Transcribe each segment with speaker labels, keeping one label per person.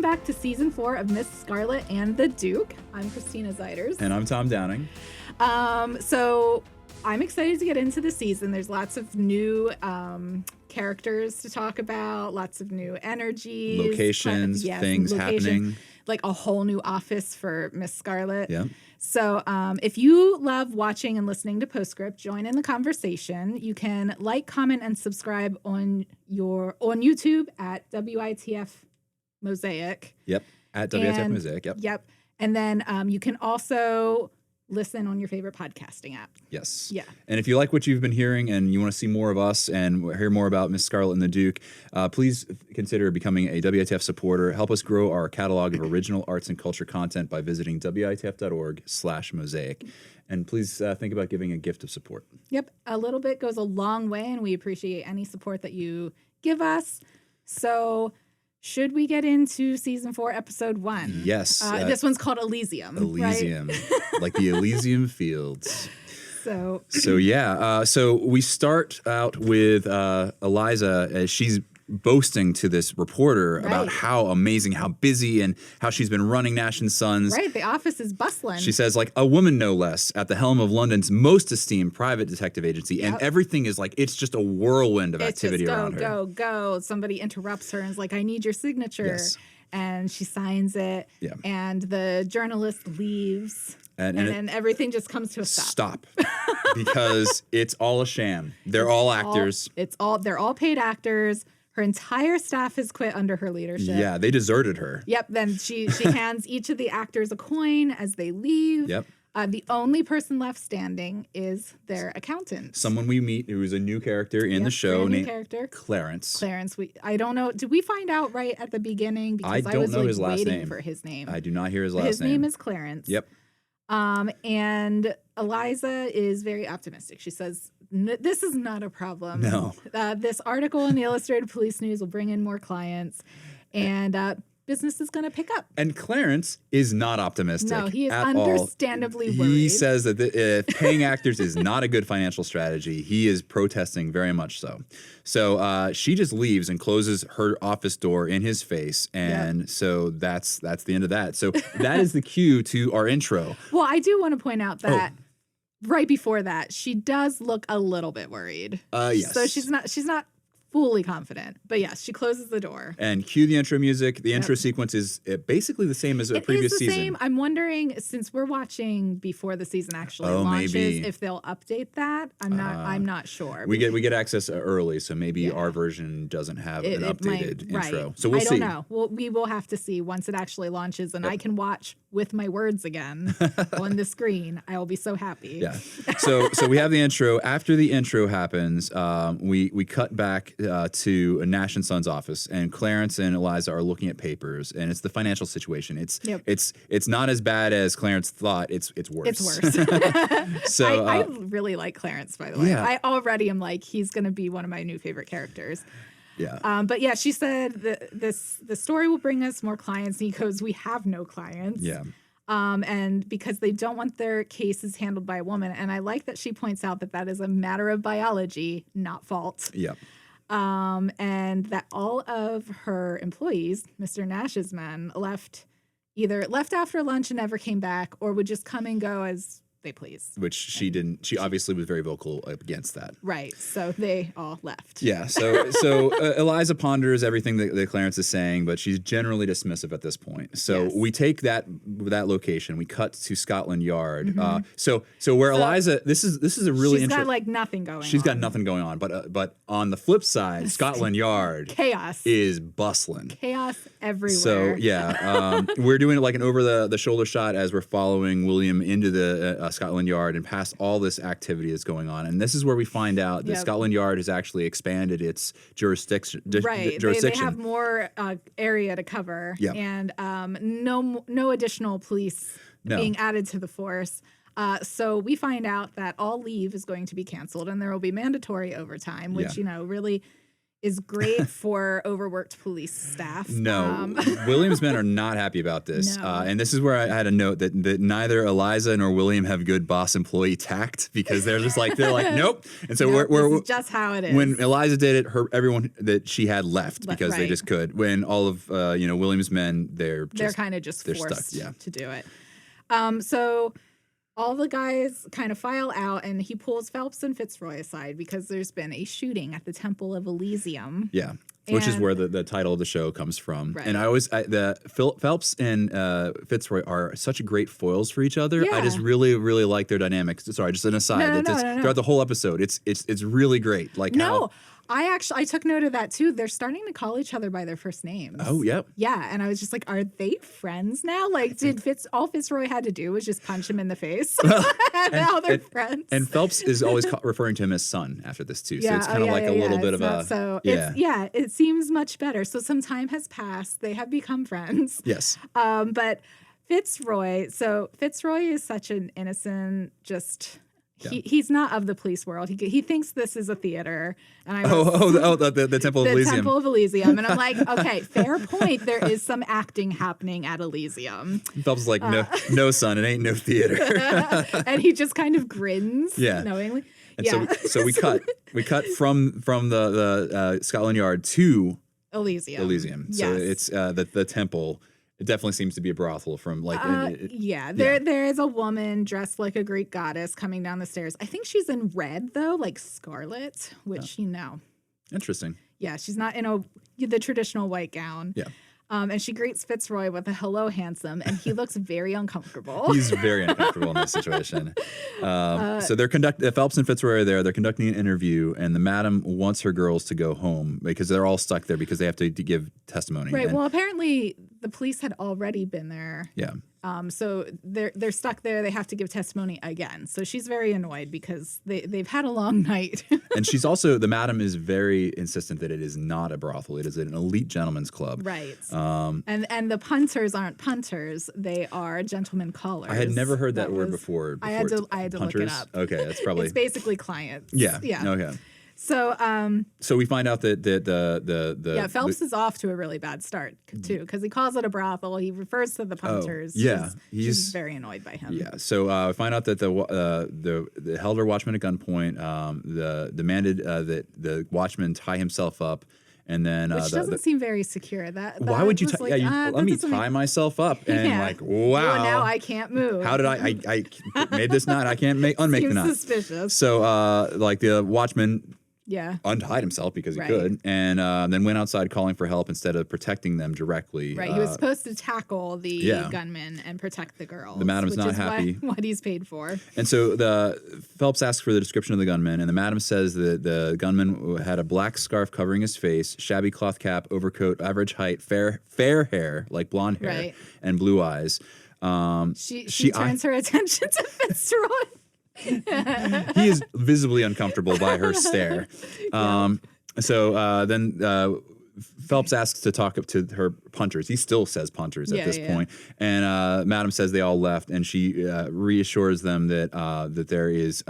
Speaker 1: Welcome back to Season 4 of Miss Scarlet and the Duke. I'm Christina Zeiders.
Speaker 2: And I'm Tom Downing.
Speaker 1: So I'm excited to get into the season. There's lots of new characters to talk about, lots of new energies.
Speaker 2: Locations, things happening.
Speaker 1: Like a whole new office for Miss Scarlet.
Speaker 2: Yeah.
Speaker 1: So if you love watching and listening to Postscript, join in the conversation. You can like, comment, and subscribe on YouTube at WITF Mosaic.
Speaker 2: Yep. At WITF Mosaic. Yep.
Speaker 1: Yep. And then you can also listen on your favorite podcasting app.
Speaker 2: Yes.
Speaker 1: Yeah.
Speaker 2: And if you like what you've been hearing and you want to see more of us and hear more about Miss Scarlet and the Duke, please consider becoming a WITF supporter. Help us grow our catalog of original arts and culture content by visiting witf.org/mosaic. And please think about giving a gift of support.
Speaker 1: Yep. A little bit goes a long way, and we appreciate any support that you give us. So should we get into Season 4, Episode 1?
Speaker 2: Yes.
Speaker 1: This one's called Elysium.
Speaker 2: Elysium.
Speaker 1: Right?
Speaker 2: Like the Elysium fields.
Speaker 1: So
Speaker 2: yeah. So we start out with Eliza as she's boasting to this reporter about how amazing, how busy, and how she's been running Nash Sons.
Speaker 1: Right, the office is bustling.
Speaker 2: She says, like, a woman no less at the helm of London's most esteemed private detective agency, and everything is like, it's just a whirlwind of activity around her.
Speaker 1: Go. Somebody interrupts her and is like, I need your signature. Yes. And she signs it, and the journalist leaves. And everything just comes to a stop.
Speaker 2: Because it's all a sham. They're all actors.
Speaker 1: They're all paid actors. Her entire staff has quit under her leadership.
Speaker 2: Yeah, they deserted her.
Speaker 1: Yep. Then she hands each of the actors a coin as they leave.
Speaker 2: Yep.
Speaker 1: The only person left standing is their accountant.
Speaker 2: Someone we meet who is a new character in the show named Clarence.
Speaker 1: I don't know. Did we find out right at the beginning? Because
Speaker 2: I don't know his last
Speaker 1: waiting
Speaker 2: name.
Speaker 1: For his name.
Speaker 2: I do not hear his last name.
Speaker 1: His name is Clarence.
Speaker 2: Yep.
Speaker 1: And Eliza is very optimistic. She says, this is not a problem.
Speaker 2: No.
Speaker 1: This article in the Illustrated Police News will bring in more clients, and business is going to pick up.
Speaker 2: And Clarence is not optimistic.
Speaker 1: No, he is
Speaker 2: at
Speaker 1: understandably
Speaker 2: all.
Speaker 1: worried.
Speaker 2: He says that paying actors is not a good financial strategy. He is protesting very much so. So she just leaves and closes her office door in his face. And so that's the end of that. So that is the cue to our intro.
Speaker 1: Well, I do want to point out that right before that, she does look a little bit worried.
Speaker 2: Yes.
Speaker 1: So she's not fully confident. But yes, she closes the door.
Speaker 2: And cue the intro music. The intro sequence is basically the same as a previous season.
Speaker 1: Same. I'm wondering, since we're watching before the season actually launches, if they'll update that. I'm not sure.
Speaker 2: We get access early, so maybe our version doesn't have an updated intro.
Speaker 1: Right.
Speaker 2: So we'll see.
Speaker 1: I don't know. We will have to see once it actually launches, and I can watch with my words again on the screen. I will be so happy.
Speaker 2: Yeah. So we have the intro. After the intro happens, we cut back to Nash Sons' office, and Clarence and Eliza are looking at papers, and it's the financial situation. It's not as bad as Clarence thought. It's worse.
Speaker 1: It's worse.
Speaker 2: So
Speaker 1: I really like Clarence, by the way.
Speaker 2: Yeah.
Speaker 1: I already am like, he's going to be one of my new favorite characters.
Speaker 2: Yeah.
Speaker 1: But yeah, she said the story will bring us more clients. And he goes, we have no clients.
Speaker 2: Yeah.
Speaker 1: And because they don't want their cases handled by a woman. And I like that she points out that is a matter of biology, not fault.
Speaker 2: Yeah.
Speaker 1: And that all of her employees, Mr. Nash's men, either left after lunch and never came back, or would just come and go as they please.
Speaker 2: Which she didn't. She obviously was very vocal against that.
Speaker 1: Right. So they all left.
Speaker 2: Yeah. So Eliza ponders everything that Clarence is saying, but she's generally dismissive at this point. So we take that location. We cut to Scotland Yard.
Speaker 1: Mm-hmm.
Speaker 2: So where Eliza, this is a really
Speaker 1: she's got like nothing going.
Speaker 2: She's got nothing going on. But on the flip side, Scotland Yard
Speaker 1: chaos
Speaker 2: is bustling.
Speaker 1: Chaos everywhere.
Speaker 2: So yeah, we're doing like an over the shoulder shot as we're following William into the Scotland Yard and past all this activity that's going on. And this is where we find out that Scotland Yard has actually expanded its jurisdiction.
Speaker 1: Right. They have more area to cover.
Speaker 2: Yep.
Speaker 1: And no additional police being added to the force. So we find out that all leave is going to be canceled, and there will be mandatory overtime, which, really is great for overworked police staff.
Speaker 2: No, William's men are not happy about this.
Speaker 1: No.
Speaker 2: And this is where I had a note that neither Eliza nor William have good boss employee tact, because they're like, nope. And so
Speaker 1: Nope,
Speaker 2: we're
Speaker 1: this is just how it is.
Speaker 2: When Eliza did it, everyone that she had left because they just could. When all of William's men, they're
Speaker 1: kind of just forced
Speaker 2: stuck,
Speaker 1: to do it. So all the guys kind of file out, and he pulls Phelps and Fitzroy aside because there's been a shooting at the Temple of Elysium.
Speaker 2: Yeah. Which is where the title of the show comes from.
Speaker 1: Right.
Speaker 2: And Phelps and Fitzroy are such great foils for each other.
Speaker 1: Yeah.
Speaker 2: I just really, really like their dynamics. Sorry, just an aside.
Speaker 1: No.
Speaker 2: Throughout the whole episode, it's really great. Like
Speaker 1: I took note of that too. They're starting to call each other by their first names.
Speaker 2: Oh, yep.
Speaker 1: Yeah, and I was just like, are they friends now? Like, all Fitzroy had to do was just punch him in the face, and now they're friends.
Speaker 2: And Phelps is always referring to him as son after this too. So it's kind of a little bit of a
Speaker 1: it seems much better. So some time has passed. They have become friends.
Speaker 2: Yes.
Speaker 1: But Fitzroy is such an innocent, just. Yeah. He's not of the police world. He thinks this is a theater. And
Speaker 2: the Temple of Elysium.
Speaker 1: The Temple of Elysium. And I'm like, okay, fair point. There is some acting happening at Elysium.
Speaker 2: Phelps is like, no, son, it ain't no theater.
Speaker 1: And he just kind of grins knowingly.
Speaker 2: And so we cut from the Scotland Yard to Elysium.
Speaker 1: Yes.
Speaker 2: So it's the temple. It definitely seems to be a brothel from like.
Speaker 1: There is a woman dressed like a Greek goddess coming down the stairs. I think she's in red though, like Scarlet, which
Speaker 2: Interesting.
Speaker 1: Yeah, she's not in the traditional white gown.
Speaker 2: Yeah.
Speaker 1: And she greets Fitzroy with a "Hello, handsome," and he looks very uncomfortable.
Speaker 2: He's very uncomfortable in this situation. So they're Phelps and Fitzroy are there. They're conducting an interview, and the madam wants her girls to go home because they're all stuck there because they have to give testimony.
Speaker 1: Right. Well, apparently the police had already been there.
Speaker 2: Yeah.
Speaker 1: So they're stuck there. They have to give testimony again. So she's very annoyed because they've had a long night.
Speaker 2: And she's also, the madam is very insistent that it is not a brothel. It is an elite gentleman's club.
Speaker 1: Right. And the punters aren't punters. They are gentlemen callers.
Speaker 2: I had never heard that word before.
Speaker 1: I had to look it up.
Speaker 2: Okay, that's probably.
Speaker 1: It's basically clients.
Speaker 2: Yeah.
Speaker 1: Yeah.
Speaker 2: Okay.
Speaker 1: So
Speaker 2: we find out that
Speaker 1: Phelps is off to a really bad start too because he calls it a brothel. He refers to the punters.
Speaker 2: He's
Speaker 1: very annoyed by him.
Speaker 2: Yeah. So we find out that the held her watchman at gunpoint. Demanded that the watchman tie himself up. And then
Speaker 1: which doesn't seem very secure.
Speaker 2: Why would you let me tie myself up and wow.
Speaker 1: Well, now I can't move.
Speaker 2: How did I made this knot? I can't unmake the knot.
Speaker 1: Suspicious.
Speaker 2: So the watchman untied himself because he could, and then went outside calling for help instead of protecting them directly.
Speaker 1: Right, he was supposed to tackle the gunman and protect the girls.
Speaker 2: The madam's not happy.
Speaker 1: What he's paid for.
Speaker 2: And so Phelps asks for the description of the gunman, and the madam says that the gunman had a black scarf covering his face, shabby cloth cap, overcoat, average height, fair hair, like blonde hair, and blue eyes.
Speaker 1: She turns her attention to Fitzroy.
Speaker 2: He is visibly uncomfortable by her stare. So then Phelps asks to talk up to her punters. He still says punters at this point. And Madam says they all left, and she reassures them that there is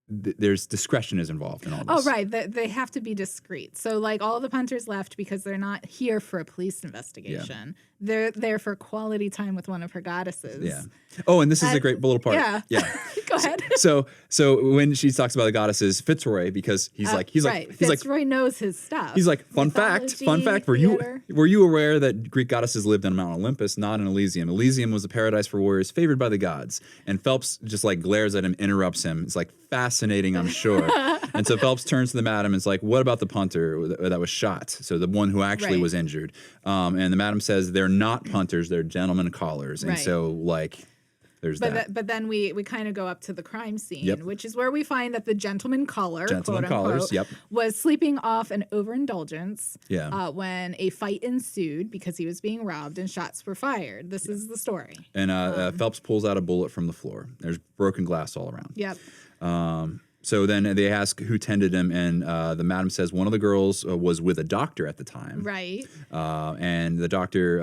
Speaker 2: there's discretion is involved in all this.
Speaker 1: Oh, right. They have to be discreet. So, like, all the punters left because they're not here for a police investigation. Yeah. They're there for quality time with one of her goddesses.
Speaker 2: Yeah. Oh, and this is a great little part.
Speaker 1: Yeah. Go ahead.
Speaker 2: So when she talks about the goddesses, Fitzroy, because he's like
Speaker 1: Fitzroy knows his stuff.
Speaker 2: He's like, fun fact. Were you aware that Greek goddesses lived on Mount Olympus, not in Elysium? Elysium was a paradise for warriors favored by the gods. And Phelps just like glares at him, interrupts him. It's like fascinating, I'm sure. And so Phelps turns to the madam and is like, what about the punter that was shot? So the one who actually was injured. And the madam says they're not punters, they're gentlemen callers. And so like there's that.
Speaker 1: But then we kind of go up to the crime scene, which is where we find that the gentleman caller, quote unquote, was sleeping off an overindulgence when a fight ensued because he was being robbed and shots were fired. This is the story.
Speaker 2: And Phelps pulls out a bullet from the floor. There's broken glass all around.
Speaker 1: Yep.
Speaker 2: So then they ask who tended him, and the madam says one of the girls was with a doctor at the time.
Speaker 1: Right.
Speaker 2: And the doctor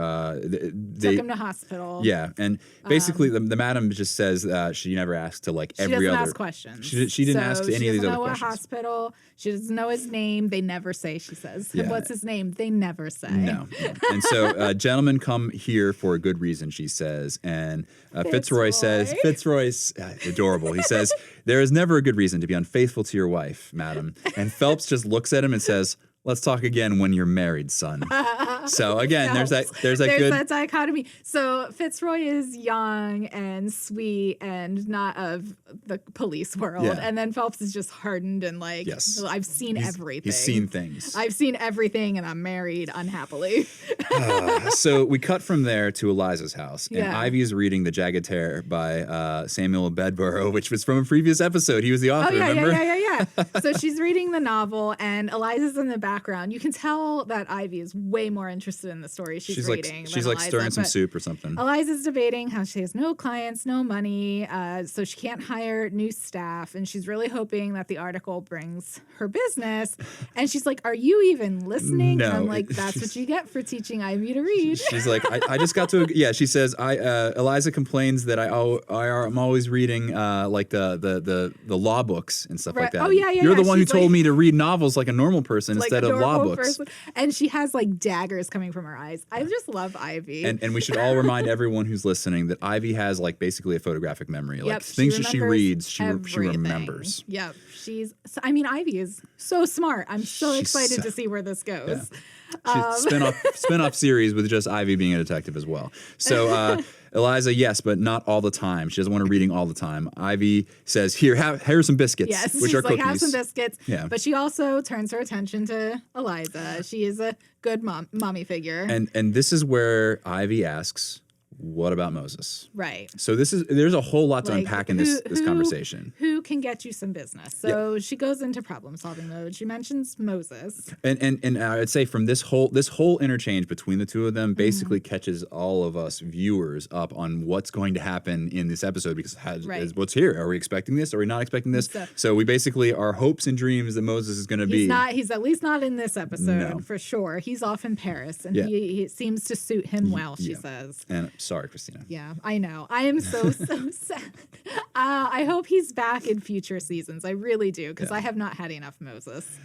Speaker 1: Took him to hospital.
Speaker 2: Yeah, and basically the madam just says she never asked to like every other.
Speaker 1: She doesn't ask questions.
Speaker 2: She didn't ask to any of these other questions.
Speaker 1: She doesn't know what hospital. She doesn't know his name. They never say. She says,
Speaker 2: Yeah.
Speaker 1: "What's his name?" They never say.
Speaker 2: No. And so gentlemen come here for a good reason, she says. And Fitzroy says, Fitzroy's adorable. He says, there is never a good reason to be unfaithful to your wife, madam. And Phelps just looks at him and says, let's talk again when you're married, son. So again, there's that
Speaker 1: dichotomy. So Fitzroy is young and sweet and not of the police world, and then Phelps is just hardened and like, I've seen everything.
Speaker 2: He's seen things.
Speaker 1: I've seen everything, and I'm married unhappily.
Speaker 2: So we cut from there to Eliza's house, and Ivy is reading The Jagged Tear by Samuel Bedborough, which was from a previous episode. He was the author. Remember?
Speaker 1: Yeah. So she's reading the novel, and Eliza's in the background. You can tell that Ivy is way more interested in the story she's reading.
Speaker 2: She's like stirring some soup or something.
Speaker 1: Eliza's debating how she has no clients, no money, so she can't hire new staff, and she's really hoping that the article brings her business. And she's like, "Are you even listening?"
Speaker 2: No,
Speaker 1: and I'm like, "That's what you get for teaching Ivy to read."
Speaker 2: She's like, I just got to. Yeah, she says, Eliza complains that I'm always reading like the law books and stuff like that.
Speaker 1: Oh yeah.
Speaker 2: You're the one who told me to read novels like a normal person instead of law books.
Speaker 1: And she has like daggers coming from her eyes. I just love Ivy.
Speaker 2: And we should all remind everyone who's listening that Ivy has like basically a photographic memory. Like things that she reads, she remembers.
Speaker 1: Yep. Ivy is so smart. I'm so excited to see where this goes.
Speaker 2: Yeah. Spin-off series with just Ivy being a detective as well. So Eliza, yes, but not all the time. She doesn't want her reading all the time. Ivy says, here's some biscuits, which are cookies.
Speaker 1: Have some biscuits.
Speaker 2: Yeah.
Speaker 1: But she also turns her attention to Eliza. She is a good mommy figure.
Speaker 2: And this is where Ivy asks, what about Moses?
Speaker 1: Right.
Speaker 2: So there's a whole lot to unpack in this conversation.
Speaker 1: Who can get you some business? So she goes into problem solving mode. She mentions Moses.
Speaker 2: And I'd say from this whole interchange between the two of them basically catches all of us viewers up on what's going to happen in this episode, because what's here? Are we expecting this? Are we not expecting this? So we basically, our hopes and dreams that Moses is going to be.
Speaker 1: He's at least not in this episode for sure. He's off in Paris, and he seems to suit him well, she says.
Speaker 2: And sorry, Christina.
Speaker 1: Yeah, I know. I am so sad. I hope he's back in future seasons. I really do, because I have not had enough Moses.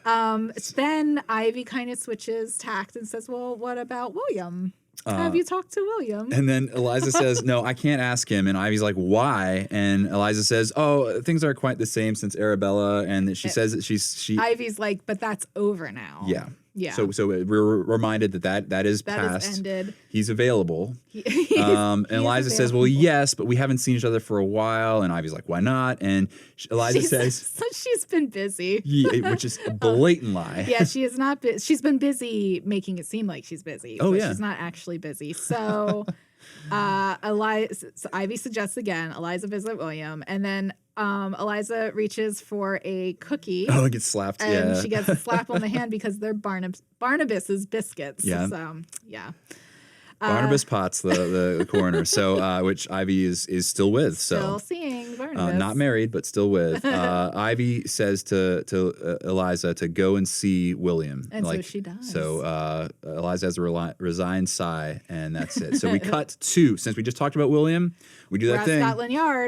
Speaker 1: Then Ivy kind of switches tact and says, well, what about William? Have you talked to William?
Speaker 2: And then Eliza says, no, I can't ask him. And Ivy's like, why? And Eliza says, oh, things aren't quite the same since Arabella. And she says that she
Speaker 1: Ivy's like, but that's over now.
Speaker 2: Yeah.
Speaker 1: Yeah.
Speaker 2: So we're reminded that is past.
Speaker 1: Is ended.
Speaker 2: He's available. And Eliza says, well, yes, but we haven't seen each other for a while. And Ivy's like, why not? And Eliza says
Speaker 1: she's been busy.
Speaker 2: Which is a blatant lie.
Speaker 1: Yeah, she is not. She's been busy making it seem like she's busy.
Speaker 2: Oh,
Speaker 1: but
Speaker 2: yeah.
Speaker 1: She's not actually busy. So Ivy suggests again, Eliza visit William. And then Eliza reaches for a cookie.
Speaker 2: Oh, it gets slapped.
Speaker 1: And she gets a slap on the hand because they're Barnabas's biscuits.
Speaker 2: Yeah.
Speaker 1: So, yeah.
Speaker 2: Barnabas Potts, the coroner, so which Ivy is still with.
Speaker 1: Still seeing Barnabas.
Speaker 2: Not married, but still with. Ivy says to Eliza to go and see William.
Speaker 1: And so she does.
Speaker 2: So Eliza has a resigned sigh, and that's it. So we cut to, since we just talked about William, we do that thing.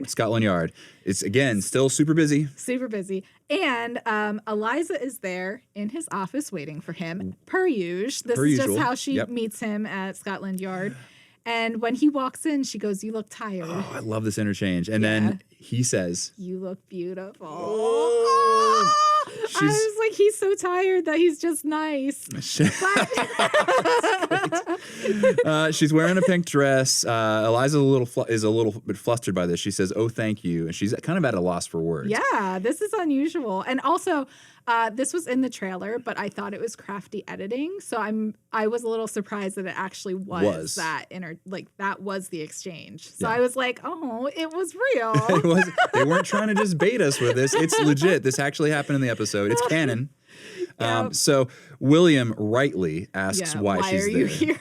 Speaker 2: Scotland Yard. It's, again, still super busy.
Speaker 1: Super busy. And Eliza is there in his office waiting for him, per usual. This is just how she meets him at Scotland Yard. And when he walks in, she goes, you look tired.
Speaker 2: Oh, I love this interchange. And then he says, you
Speaker 1: look beautiful. I was like, he's so tired that he's just nice.
Speaker 2: She's wearing a pink dress. Eliza is a little bit flustered by this. She says, oh, thank you. And she's kind of at a loss for words.
Speaker 1: Yeah, this is unusual. And also, this was in the trailer, but I thought it was crafty editing. So I was a little surprised that it actually was that that was the exchange. So I was like, oh, it was real.
Speaker 2: They weren't trying to just bait us with this. It's legit. This actually happened in the episode. It's canon. So William rightly asks why she's there.
Speaker 1: Why are you here?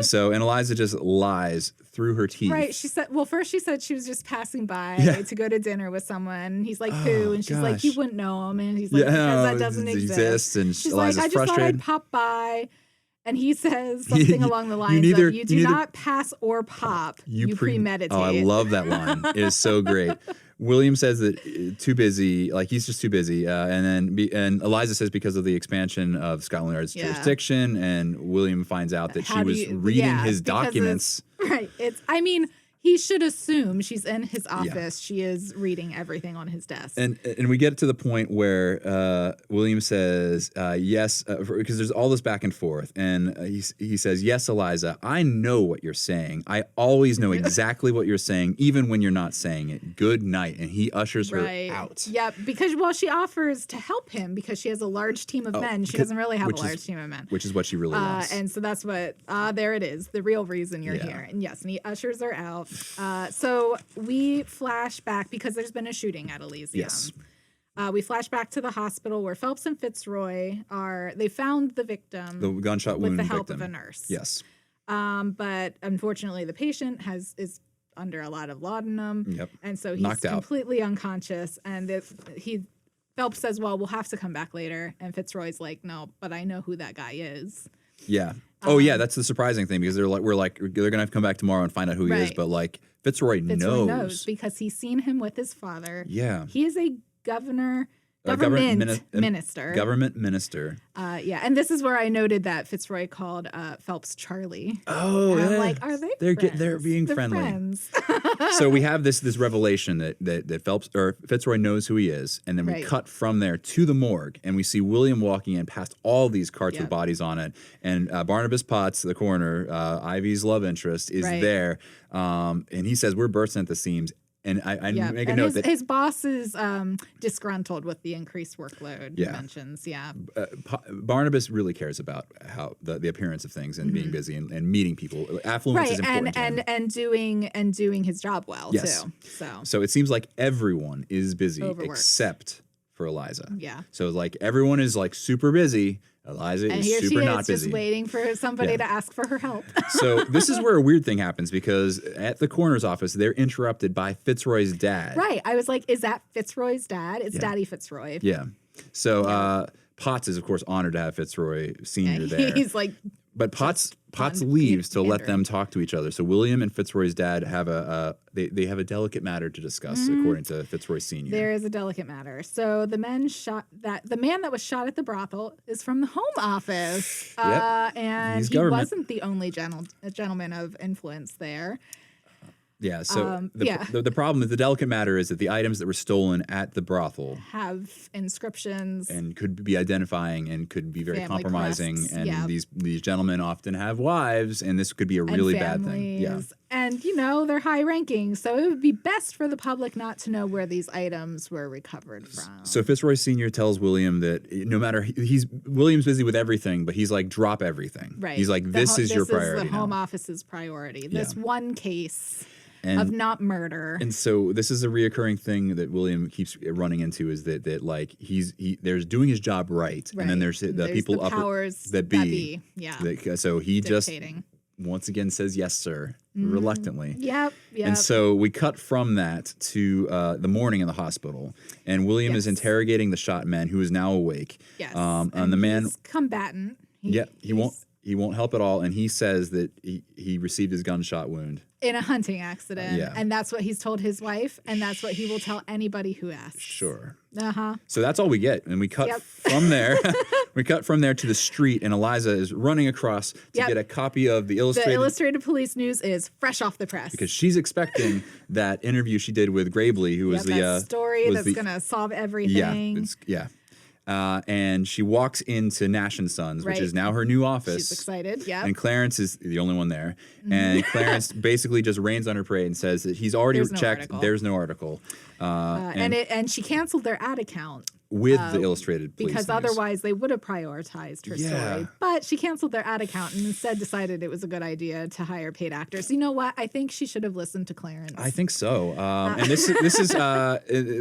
Speaker 2: So, and Eliza just lies through her teeth.
Speaker 1: Right. She said, well, first she said she was just passing by to go to dinner with someone. He's like, who? And she's like, you wouldn't know him. And he's like, because that doesn't exist.
Speaker 2: And
Speaker 1: she's
Speaker 2: Eliza's
Speaker 1: like, I just
Speaker 2: frustrated.
Speaker 1: thought I'd pop by. And he says something along the lines of, you do not pass or pop, you premeditate.
Speaker 2: Oh, I love that line. It is so great. William says that too busy, like he's just too busy. And Eliza says because of the expansion of Scotland Yard's jurisdiction, and William finds out that she was reading his documents.
Speaker 1: Right. He should assume she's in his office. She is reading everything on his desk.
Speaker 2: And we get to the point where William says, yes, because there's all this back and forth. And he says, yes, Eliza, I know what you're saying. I always know exactly what you're saying, even when you're not saying it. Good night. And he ushers her out.
Speaker 1: Yeah, because, she offers to help him because she has a large team of men. She doesn't really have a large team of men.
Speaker 2: Which is what she really wants.
Speaker 1: And so that's what, there it is, the real reason you're here. And yes, and he ushers her out. So we flash back because there's been a shooting at Elysium.
Speaker 2: Yes.
Speaker 1: We flash back to the hospital where Phelps and Fitzroy they found the victim.
Speaker 2: The gunshot wound
Speaker 1: with the help
Speaker 2: victim.
Speaker 1: of a nurse.
Speaker 2: Yes.
Speaker 1: But unfortunately the patient is under a lot of laudanum.
Speaker 2: Yep.
Speaker 1: And so he's completely unconscious. And Phelps says, well, we'll have to come back later. And Fitzroy's like, no, but I know who that guy is.
Speaker 2: Yeah. Oh yeah, that's the surprising thing because they're gonna have to come back tomorrow and find out who he is, but like Fitzroy knows
Speaker 1: because he's seen him with his father.
Speaker 2: Yeah.
Speaker 1: He is a government minister.
Speaker 2: Government minister.
Speaker 1: And this is where I noted that Fitzroy called Phelps Charlie.
Speaker 2: Oh,
Speaker 1: I'm like, are they?
Speaker 2: They're being friendly.
Speaker 1: Friends.
Speaker 2: So we have this revelation that Phelps or Fitzroy knows who he is, and then we cut from there to the morgue, and we see William walking in past all these carts with bodies on it, and Barnabas Potts, the coroner, Ivy's love interest, is there, and he says we're bursting at the seams. And I make a note that
Speaker 1: his boss is disgruntled with the increased workload. He mentions,
Speaker 2: Barnabas really cares about how the appearance of things and being busy and meeting people. Affluence is important,
Speaker 1: and doing his job well too.
Speaker 2: So it seems like everyone is busy except for Eliza.
Speaker 1: Yeah.
Speaker 2: So like everyone is like super busy. Eliza is super not busy.
Speaker 1: Just waiting for somebody to ask for her help.
Speaker 2: So this is where a weird thing happens because at the coroner's office, they're interrupted by Fitzroy's dad.
Speaker 1: Right. I was like, is that Fitzroy's dad? It's Daddy Fitzroy.
Speaker 2: Yeah. So Potts is, of course, honored to have Fitzroy Sr. there.
Speaker 1: He's like...
Speaker 2: But Potts leaves to let them talk to each other. So William and Fitzroy's dad have they have a delicate matter to discuss, according to Fitzroy Sr.
Speaker 1: There is a delicate matter. So the man that was shot at the brothel is from the Home Office, and he wasn't the only gentleman of influence there.
Speaker 2: Yeah, so the problem is the delicate matter is that the items that were stolen at the brothel
Speaker 1: have inscriptions and
Speaker 2: could be identifying and could be very compromising.
Speaker 1: Crests,
Speaker 2: and these gentlemen often have wives, and this could be a really bad thing. Yeah.
Speaker 1: And, they're high ranking, so it would be best for the public not to know where these items were recovered from.
Speaker 2: So Fitzroy Sr. tells William that no matter, William's busy with everything, but he's like, drop everything.
Speaker 1: Right.
Speaker 2: He's like, this is your priority.
Speaker 1: This is the Home Office's priority. This one case of not murder.
Speaker 2: And so this is a reoccurring thing that William keeps running into is that like there's doing his job right. And then there's the people
Speaker 1: the powers that be. Yeah.
Speaker 2: So he
Speaker 1: dictating.
Speaker 2: Just once again says yes, sir, reluctantly.
Speaker 1: Yep.
Speaker 2: And so we cut from that to the morning in the hospital, and William is interrogating the shot man who is now awake.
Speaker 1: Yes.
Speaker 2: And the man
Speaker 1: combatant.
Speaker 2: He won't help at all, and he says that he received his gunshot wound
Speaker 1: in a hunting accident, and that's what he's told his wife, and that's what he will tell anybody who asks.
Speaker 2: Sure.
Speaker 1: Uh-huh.
Speaker 2: So that's all we get, and we cut from there. We cut from there to the street, and Eliza is running across to get a copy of the Illustrated.
Speaker 1: The Illustrated Police News is fresh off the press
Speaker 2: because she's expecting that interview she did with Gravely, who was the
Speaker 1: story that's going to solve everything.
Speaker 2: And she walks into Nash Sons, which is now her new office.
Speaker 1: She's excited,
Speaker 2: And Clarence is the only one there. And Clarence basically just rains on her parade and says that he's already checked. There's no article.
Speaker 1: And she canceled their ad account.
Speaker 2: with the illustrated police
Speaker 1: because
Speaker 2: news.
Speaker 1: otherwise they would have prioritized her story. But she canceled their ad account and instead decided it was a good idea to hire paid actors. You know what? I think she should have listened to Clarence.
Speaker 2: I think so. And this is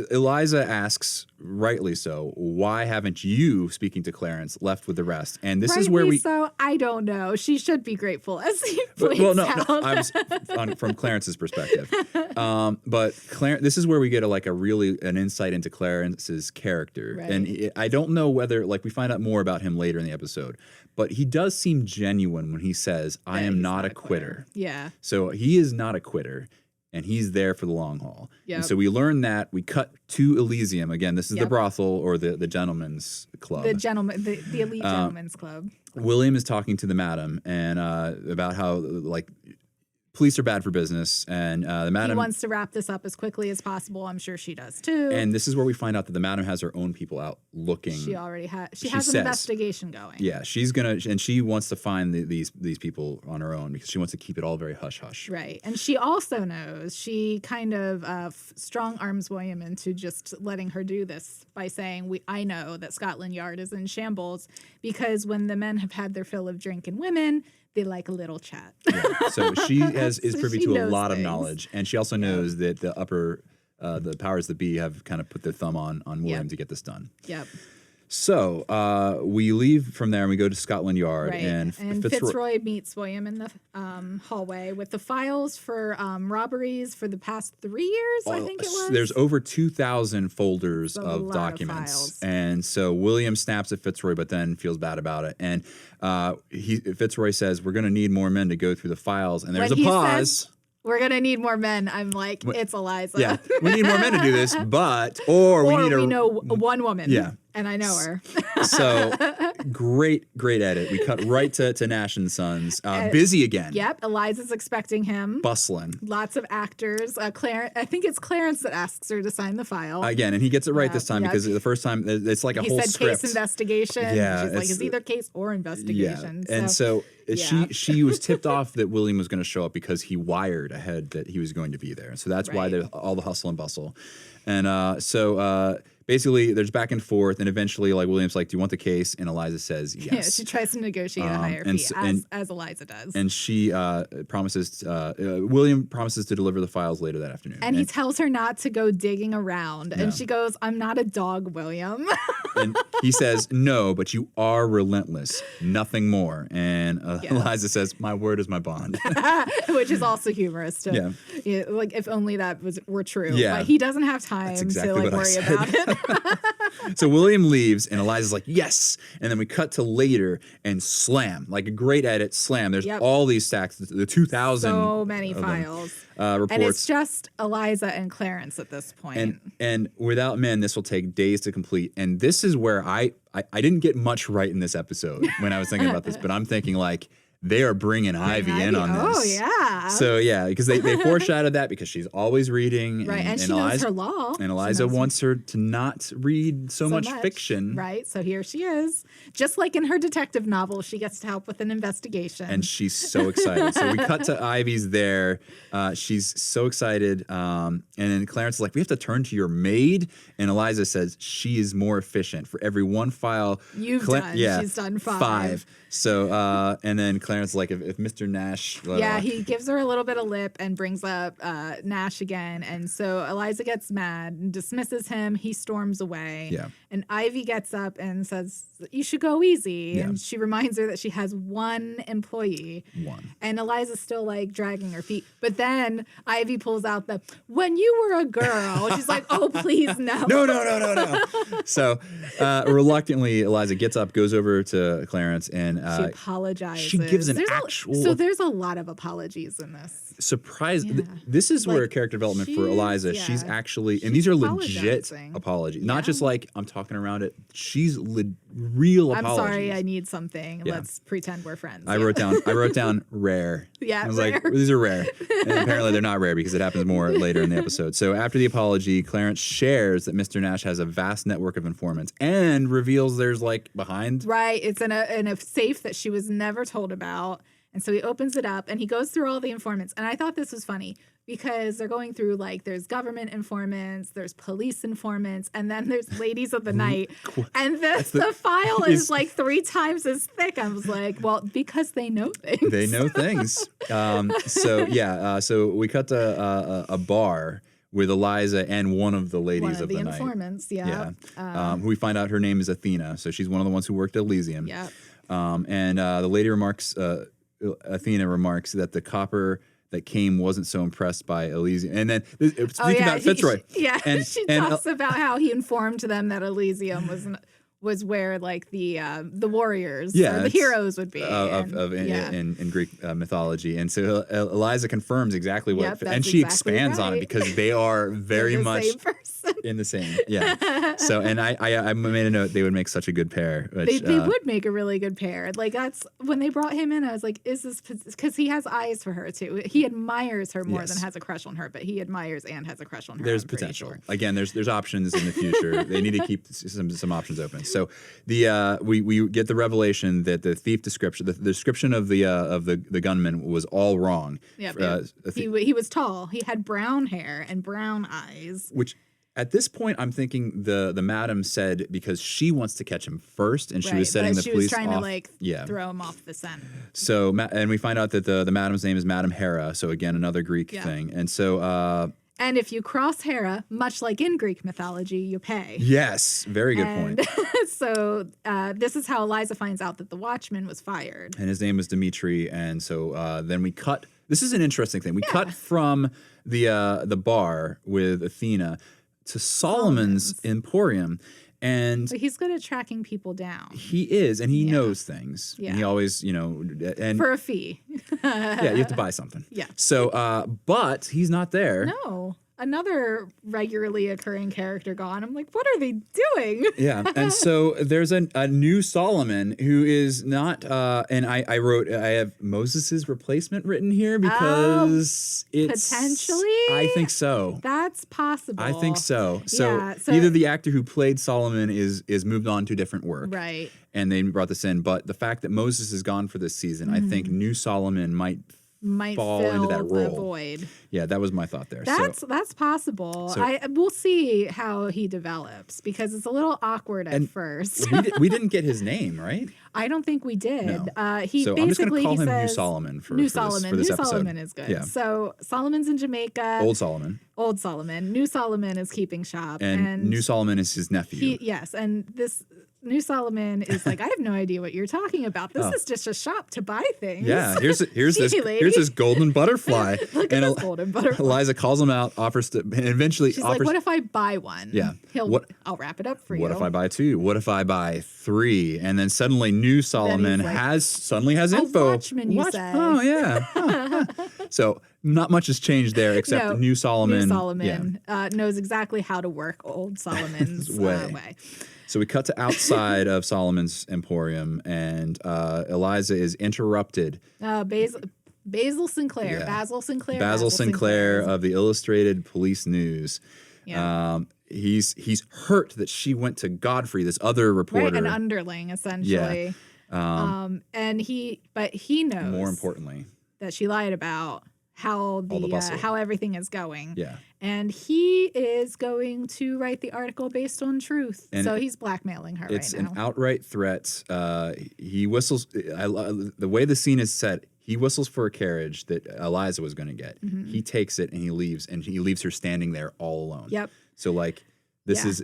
Speaker 2: Eliza asks, rightly so, why haven't you, speaking to Clarence, left with the rest? And this is where we.
Speaker 1: So I don't know. She should be grateful, as he points out.
Speaker 2: I was from Clarence's perspective. But this is where we get an insight into Clarence's character.
Speaker 1: Right.
Speaker 2: And I don't know whether, we find out more about him later in the episode, but he does seem genuine when he says, I am not a quitter.
Speaker 1: Yeah.
Speaker 2: So he is not a quitter. And he's there for the long haul.
Speaker 1: Yep.
Speaker 2: And so we learn that. We cut to Elysium. Again, this is the brothel or the gentleman's club.
Speaker 1: The elite gentleman's club.
Speaker 2: William is talking to the madam and about how, police are bad for business. And the madam...
Speaker 1: He wants to wrap this up as quickly as possible. I'm sure she does, too.
Speaker 2: And this is where we find out that the madam has her own people out looking.
Speaker 1: She already has... She has an investigation going.
Speaker 2: Yeah, she's going to... And she wants to find these people on her own because she wants to keep it all very hush-hush.
Speaker 1: Right. And she also knows, she kind of strong arms William into just letting her do this by saying, I know that Scotland Yard is in shambles because when the men have had their fill of drink and women... They like a little chat.
Speaker 2: Yeah. So she is privy to a lot of
Speaker 1: things.
Speaker 2: knowledge. And she also knows that the powers that be have kind of put their thumb on William to get this done.
Speaker 1: Yep.
Speaker 2: So we leave from there and we go to Scotland Yard.
Speaker 1: Right.
Speaker 2: And
Speaker 1: Fitzroy meets William in the hallway with the files for robberies for the past 3 years, I think it was.
Speaker 2: There's over 2,000 folders of documents. And so William snaps at Fitzroy, but then feels bad about it. And Fitzroy says, we're going to need more men to go through the files. And there's a pause.
Speaker 1: We're going to need more men. I'm like, it's Eliza.
Speaker 2: Yeah, we need more men to do this, or we know
Speaker 1: one woman.
Speaker 2: Yeah.
Speaker 1: And I know her.
Speaker 2: So great edit. We cut right to Nash Sons. Busy again.
Speaker 1: Yep. Eliza's expecting him.
Speaker 2: Bustling.
Speaker 1: Lots of actors. Clarence. I think it's Clarence that asks her to sign the file.
Speaker 2: Again, and he gets it right this time because the first time it's like a whole script.
Speaker 1: He said case investigation.
Speaker 2: Yeah.
Speaker 1: She's like, it's either case or investigation.
Speaker 2: Yeah. And so she was tipped off that William was going to show up because he wired ahead that he was going to be there. So that's why there's all the hustle and bustle. And basically, there's back and forth, and eventually, William's like, do you want the case? And Eliza says yes.
Speaker 1: Yeah, she tries to negotiate a higher fee, as Eliza does.
Speaker 2: And she William promises to deliver the files later that afternoon.
Speaker 1: And he tells her not to go digging around. And she goes, I'm not a dog, William.
Speaker 2: And he says, no, but you are relentless. Nothing more. And Eliza says, my word is my bond.
Speaker 1: Which is also humorous. Yeah, if only that were true. Yeah. But he doesn't have time to worry about it.
Speaker 2: So William leaves, and Eliza's like, yes. And then we cut to later, and slam, like a great edit, slam. There's all these stacks, the 2,000.
Speaker 1: So many files.
Speaker 2: Reports.
Speaker 1: And it's just Eliza and Clarence at this point.
Speaker 2: And without men, this will take days to complete. And this is where I didn't get much right in this episode when I was thinking about this, but I'm thinking they are bringing Ivy in on this.
Speaker 1: Oh, yeah.
Speaker 2: So, yeah, because they foreshadowed that because she's always reading.
Speaker 1: Right, and she knows her law.
Speaker 2: And Eliza wants her to not read so much fiction.
Speaker 1: Right, so here she is. Just like in her detective novel, she gets to help with an investigation.
Speaker 2: And she's so excited. So we cut to Ivy's there. She's so excited. And then Clarence is like, we have to turn to your maid. And Eliza says she is more efficient. For every one file
Speaker 1: you've done, she's done 5.
Speaker 2: So, and then Clarence is like, if Mr. Nash...
Speaker 1: he gives her a little bit of lip and brings up Nash again. And so Eliza gets mad and dismisses him. He storms away.
Speaker 2: Yeah.
Speaker 1: And Ivy gets up and says, you should go easy. Yeah. And she reminds her that she has one employee. And Eliza's still dragging her feet. But then Ivy pulls out when you were a girl. She's like, oh, please, no.
Speaker 2: No. So reluctantly, Eliza gets up, goes over to Clarence, and
Speaker 1: she apologizes.
Speaker 2: She gives an actual...
Speaker 1: So there's a lot of apologies in this.
Speaker 2: Surprise. Yeah. This is where character development for Eliza. Yeah. She's actually... And these are legit apologies. Not just I'm talking around it. She's real apologies.
Speaker 1: I'm sorry, I need something. Yeah. Let's pretend we're friends.
Speaker 2: I wrote down rare.
Speaker 1: Yeah,
Speaker 2: I was like, these are rare. And apparently they're not rare because it happens more later in the episode. So after the apology, Clarence shares that Mr. Nash has a vast network of informants and reveals there's behind...
Speaker 1: Right. It's in a safe that she was never told about. And so he opens it up and he goes through all the informants. And I thought this was funny. because they're going through like there's government informants, there's police informants, and then there's ladies of the night. And the file is like 3 times as thick. I was like, well, because they know things.
Speaker 2: They know things. So we cut to a bar with Eliza and one of the ladies of the night.
Speaker 1: Informants,
Speaker 2: who we find out her name is Athena. So she's one of the ones who worked at Elysium.
Speaker 1: Yeah.
Speaker 2: And the lady remarks, Athena remarks that the copper that came wasn't so impressed by Elysium. And then speaking about Fitzroy.
Speaker 1: She talks about how he informed them that Elysium was where like the warriors or the heroes would be
Speaker 2: in Greek mythology. And so Eliza confirms exactly what, and she
Speaker 1: exactly
Speaker 2: expands on it because they are very much
Speaker 1: same person.
Speaker 2: in the same. Yeah. So, and I made a note they would make such a good pair. Which,
Speaker 1: they would make a really good pair. Like that's when they brought him in, I was like, is this because he has eyes for her too? He admires her more than has a crush on her, but he admires and has a crush on her.
Speaker 2: There's potential. Sure. Again, there's options in the future. They need to keep some options open. So we get the revelation that the thief description, the description of the gunman was all wrong.
Speaker 1: Yeah, he was tall. He had brown hair and brown eyes.
Speaker 2: Which at this point, I'm thinking the madam said because she wants to catch him first, and she was setting the police off. She was trying
Speaker 1: to like throw him off the scent.
Speaker 2: So and we find out that the madam's name is Madam Hera. So again, another Greek thing, and so.
Speaker 1: And if you cross Hera, much like in Greek mythology, you pay.
Speaker 2: Yes, very good point.
Speaker 1: So this is how Eliza finds out that the watchman was fired.
Speaker 2: And his name was Dimitri. And so then we cut. This is an interesting thing. We cut from the bar with Athena to Solomon's Emporium. And
Speaker 1: but he's good at tracking people down.
Speaker 2: He is, and he knows things.
Speaker 1: Yeah.
Speaker 2: And he always, and
Speaker 1: for a fee.
Speaker 2: Yeah, you have to buy something.
Speaker 1: Yeah.
Speaker 2: So, but he's not there.
Speaker 1: No. Another regularly occurring character gone. I'm like, what are they doing?
Speaker 2: Yeah. And so there's a new Solomon who is not, and I have Moses's replacement written here because it's.
Speaker 1: Potentially?
Speaker 2: I think so.
Speaker 1: That's possible.
Speaker 2: I think so. So either the actor who played Solomon is moved on to different work.
Speaker 1: Right.
Speaker 2: And they brought this in. But the fact that Moses is gone for this season, I think new Solomon might fall
Speaker 1: fill
Speaker 2: into that role.
Speaker 1: The void.
Speaker 2: Yeah, that was my thought there.
Speaker 1: That's possible. We'll see how he develops because it's a little awkward at first.
Speaker 2: we didn't get his name, right?
Speaker 1: I don't think we did.
Speaker 2: No.
Speaker 1: I'm
Speaker 2: just going to call him New Solomon for this episode.
Speaker 1: New Solomon is good. Yeah. So Solomon's in Jamaica.
Speaker 2: Old Solomon. New
Speaker 1: Solomon is keeping shop.
Speaker 2: And New Solomon is his nephew.
Speaker 1: And this New Solomon is like, I have no idea what you're talking about. This is just a shop to buy things.
Speaker 2: Yeah, here's this golden butterfly.
Speaker 1: Look at this golden butterfly.
Speaker 2: Eliza calls him out, offers to, and eventually
Speaker 1: she's like, what if I buy one?
Speaker 2: Yeah.
Speaker 1: I'll wrap it up for you.
Speaker 2: What if I buy 2? What if I buy 3? And then suddenly New Solomon has info.
Speaker 1: Watchman, you say.
Speaker 2: Oh, yeah. So not much has changed there except New Solomon.
Speaker 1: New Solomon knows exactly how to work Old Solomon's way.
Speaker 2: So we cut to outside of Solomon's Emporium, and Eliza is interrupted.
Speaker 1: Basil Sinclair.
Speaker 2: Yeah.
Speaker 1: Basil Sinclair.
Speaker 2: Basil Sinclair of the Illustrated Police News.
Speaker 1: Yeah.
Speaker 2: He's hurt that she went to Godfrey, this other reporter.
Speaker 1: Right, an underling, essentially.
Speaker 2: Yeah.
Speaker 1: But he knows.
Speaker 2: More importantly.
Speaker 1: That she lied about how how everything is going.
Speaker 2: Yeah.
Speaker 1: And he is going to write the article based on truth. And so he's blackmailing her right now.
Speaker 2: It's an outright threat. He whistles. The way the scene is set, he whistles for a carriage that Eliza was going to get. Mm-hmm. He takes it and he leaves, and he leaves her standing there all alone.
Speaker 1: Yep.
Speaker 2: So like this is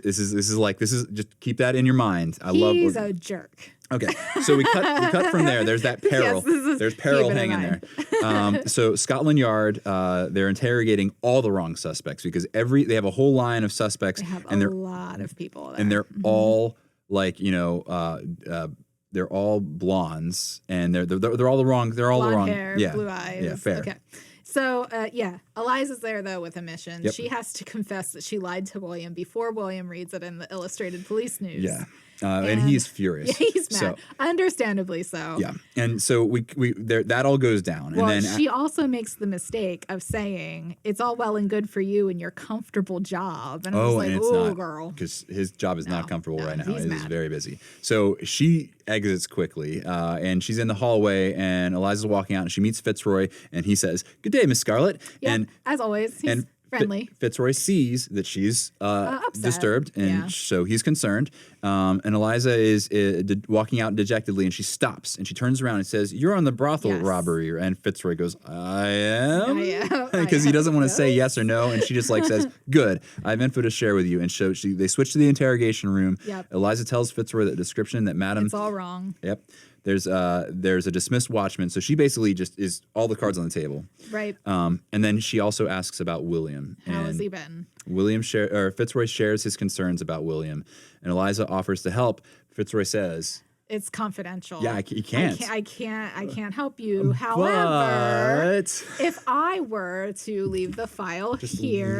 Speaker 2: just keep that in your mind.
Speaker 1: He's a jerk.
Speaker 2: Okay, so we cut from there. There's that peril. There's peril hanging there. So Scotland Yard, they're interrogating all the wrong suspects because they have a whole line of suspects.
Speaker 1: They have a lot of people there.
Speaker 2: And they're all like they're all blondes, and they're all the wrong. They're all
Speaker 1: blonde
Speaker 2: the wrong.
Speaker 1: Hair, blue eyes.
Speaker 2: Yeah, fair.
Speaker 1: Okay. So, Eliza's there, though, with a mission.
Speaker 2: Yep.
Speaker 1: She has to confess that she lied to William before William reads it in the Illustrated Police News.
Speaker 2: Yeah. And he's furious.
Speaker 1: Yeah, he's mad. Understandably so.
Speaker 2: Yeah. And so that all goes down.
Speaker 1: Well,
Speaker 2: and then
Speaker 1: she also makes the mistake of saying, it's all well and good for you and your comfortable job. And I was like, oh, girl.
Speaker 2: Because his job is not comfortable right now. It is very busy. So she exits quickly, and she's in the hallway, and Eliza's walking out, and she meets Fitzroy, and he says, "Good day, Miss Scarlet."
Speaker 1: Yeah.
Speaker 2: And
Speaker 1: as always, he's friendly.
Speaker 2: Fitzroy sees that she's
Speaker 1: upset.
Speaker 2: disturbed, and so he's concerned. And Eliza is walking out dejectedly, and she stops, and she turns around and says, "You're on the brothel robbery." And Fitzroy goes, "I am," because he doesn't want to say yes or no, and she just says, "Good, I have info to share with you." And so they switch to the interrogation room.
Speaker 1: Yep.
Speaker 2: Eliza tells Fitzroy the description that Madam.
Speaker 1: It's all wrong.
Speaker 2: Yep. There's a dismissed watchman, so she basically just is all the cards on the table.
Speaker 1: Right.
Speaker 2: And then she also asks about William.
Speaker 1: How has he been?
Speaker 2: Fitzroy shares his concerns about William, and Eliza offers to help. Fitzroy says,
Speaker 1: "It's confidential.
Speaker 2: Yeah, he can't.
Speaker 1: I can't help you. However,
Speaker 2: But
Speaker 1: if I were to leave the file here,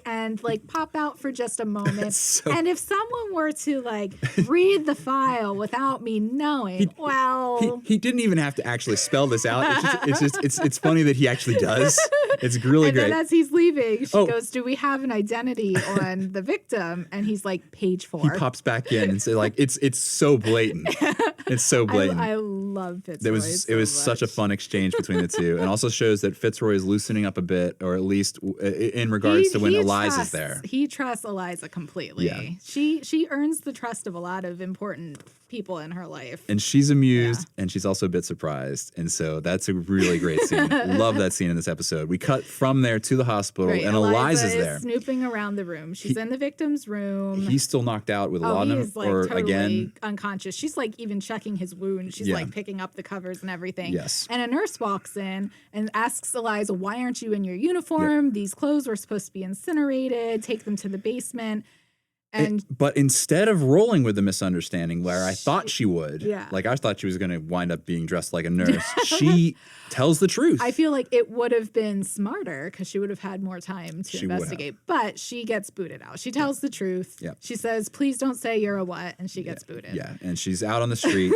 Speaker 1: and pop out for just a moment, and if someone were to read the file without me knowing,
Speaker 2: he didn't even have to actually spell this out. It's funny that he actually does. It's really great.
Speaker 1: And then as he's leaving, she goes, "Do we have an identity on the victim?" And he's like, "Page 4."
Speaker 2: He pops back in and says, it's so blatant. It's so blatant.
Speaker 1: I love Fitzroy.
Speaker 2: It was such a fun exchange between the two, and also shows that Fitzroy is loosening up a bit, or at least in regards to when Eliza's there.
Speaker 1: He trusts Eliza completely.
Speaker 2: Yeah.
Speaker 1: She earns the trust of a lot of important people in her life.
Speaker 2: And she's amused, and she's also a bit surprised. And so that's a really great scene. Love that scene in this episode. We cut from there to the hospital, and Eliza's there.
Speaker 1: Snooping around the room. She's in the victim's room.
Speaker 2: He's still knocked out with laudanum,
Speaker 1: totally
Speaker 2: again
Speaker 1: unconscious. She's even checking his wound. She's picking up the covers and everything.
Speaker 2: Yes.
Speaker 1: And a nurse walks in and asks Eliza, "Why aren't you in your uniform? Yep. These clothes were supposed to be incinerated. Take them to the basement."
Speaker 2: But instead of rolling with the misunderstanding, where I thought she would, I thought she was going to wind up being dressed like a nurse, she tells the truth.
Speaker 1: I feel like it would have been smarter because she would have had more time to investigate. But she gets booted out. She tells the truth.
Speaker 2: Yep.
Speaker 1: She says, "Please don't say you're a what," and she gets booted.
Speaker 2: Yeah, and she's out on the street.